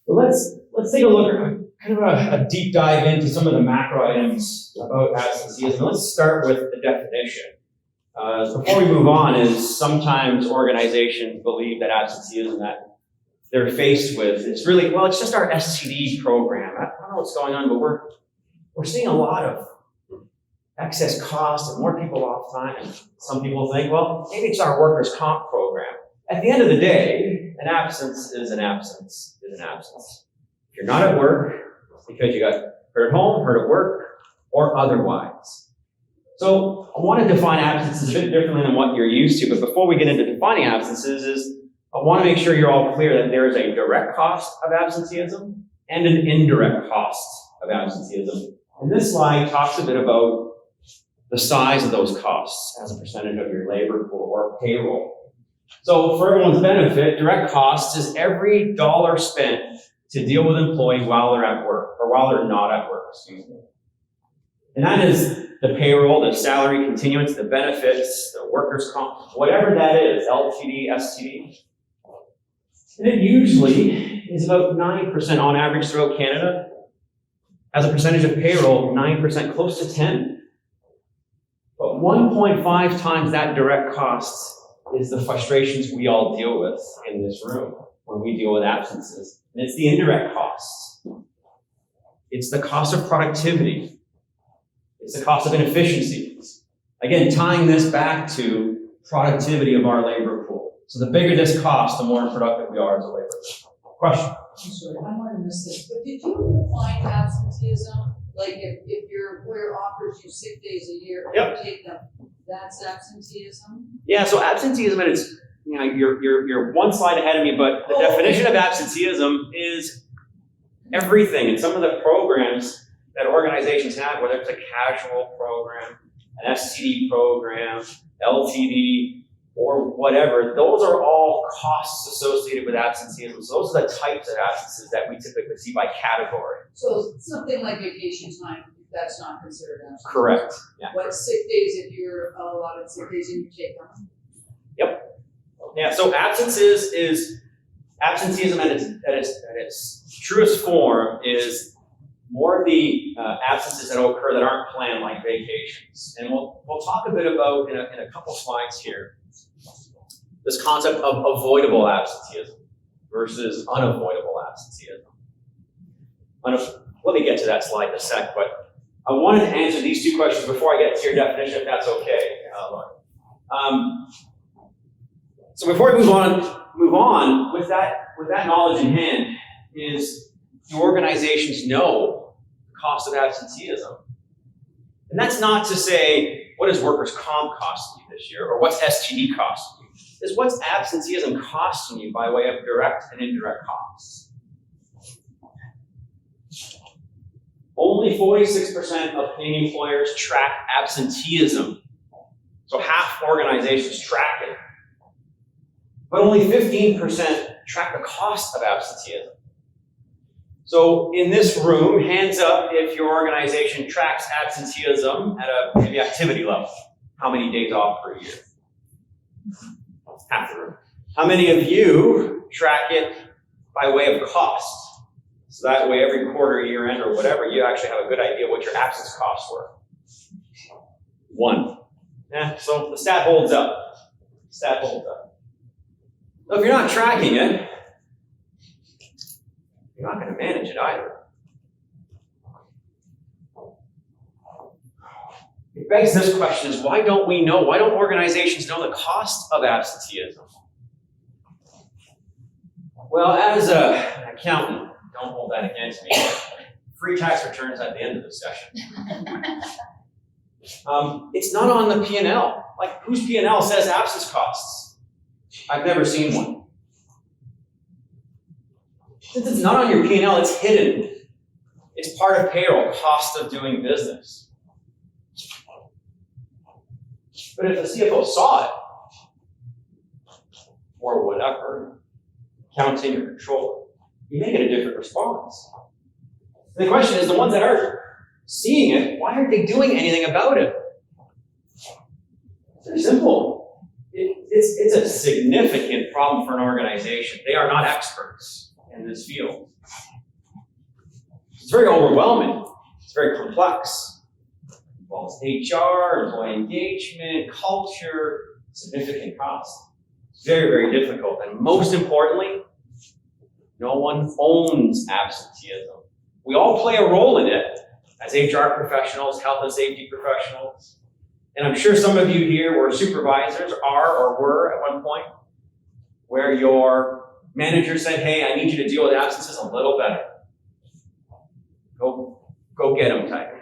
So let's take a look at kind of a deep dive into some of the macro items about absenteeism. Let's start with the definition. Before we move on, is sometimes organizations believe that absenteeism that they're faced with, it's really, well, it's just our STD program. I don't know what's going on, but we're seeing a lot of excess cost and more people off time. And some people think, well, maybe it's our workers' comp program. At the end of the day, an absence is an absence is an absence. If you're not at work, it's because you got hurt at home, hurt at work, or otherwise. So I want to define absences a bit differently than what you're used to, but before we get into defining absences, I want to make sure you're all clear that there is a direct cost of absenteeism and an indirect cost of absenteeism. And this slide talks a bit about the size of those costs as a percentage of your labor pool or payroll. So for everyone's benefit, direct costs is every dollar spent to deal with employees while they're at work, or while they're not at work, excuse me. And that is the payroll, the salary continuance, the benefits, the workers' comp, whatever that is, LTD, STD. And it usually is about 9% on average throughout Canada. As a percentage of payroll, 9%, close to 10. But 1.5 times that direct cost is the frustrations we all deal with in this room when we deal with absences. And it's the indirect costs. It's the cost of productivity. It's the cost of inefficiencies. Again, tying this back to productivity of our labor pool. So the bigger this cost, the more productive we are as a labor pool. Question? I'm sorry, I might have missed this, but did you define absenteeism? Like if your employer offers you sick days a year and you take them, that's absenteeism? Yeah, so absenteeism, and it's, you're one slide ahead of me, but the definition of absenteeism is everything. And some of the programs that organizations have, whether it's a casual program, an STD program, LTD, or whatever, those are all costs associated with absenteeism. So those are the types of absences that we typically see by category. So something like vacation time, that's not considered absence. Correct. Yeah. What sick days, if you're allotted sick days and you take them? Yep. Yeah. So absences is absenteeism at its truest form is more of the absences that occur that aren't planned, like vacations. And we'll talk a bit about in a couple slides here this concept of avoidable absenteeism versus unavoidable absenteeism. Let me get to that slide in a sec, but I wanted to answer these two questions before I get to your definition, if that's okay, Lauren. So before we move on with that knowledge in hand, is do organizations know the cost of absenteeism? And that's not to say, what does workers' comp cost you this year, or what's STD costing you? Is what's absenteeism costing you by way of direct and indirect costs? Only 46% of Canadian employers track absenteeism. So half organizations track it. But only 15% track the cost of absenteeism. So in this room, hands up if your organization tracks absenteeism at a maybe activity level. How many days off per year? Half the room. How many of you track it by way of cost? So that way every quarter, year end, or whatever, you actually have a good idea what your absence costs were. 1. Yeah, so the stat holds up. So if you're not tracking it, you're not going to manage it either. It begs this question is, why don't organizations know the cost of absenteeism? Well, as an accountant, don't hold that against me, free tax returns at the end of the session. It's not on the P&L. Like, whose P&L says absence costs? I've never seen one. Since it's not on your P&L, it's hidden. It's part of payroll, cost of doing business. But if the CFO saw it, or whatever, accounting or controller, you may get a different response. And the question is, the ones that are seeing it, why aren't they doing anything about it? It's very simple. It's a significant problem for an organization. They are not experts in this field. It's very overwhelming. It's very complex. It involves HR, employee engagement, culture, significant cost. It's very, very difficult. And most importantly, no one owns absenteeism. We all play a role in it as HR professionals, health and safety professionals. And I'm sure some of you here were supervisors, are or were at one point, where your manager said, hey, I need you to deal with absences a little better. Go get them type.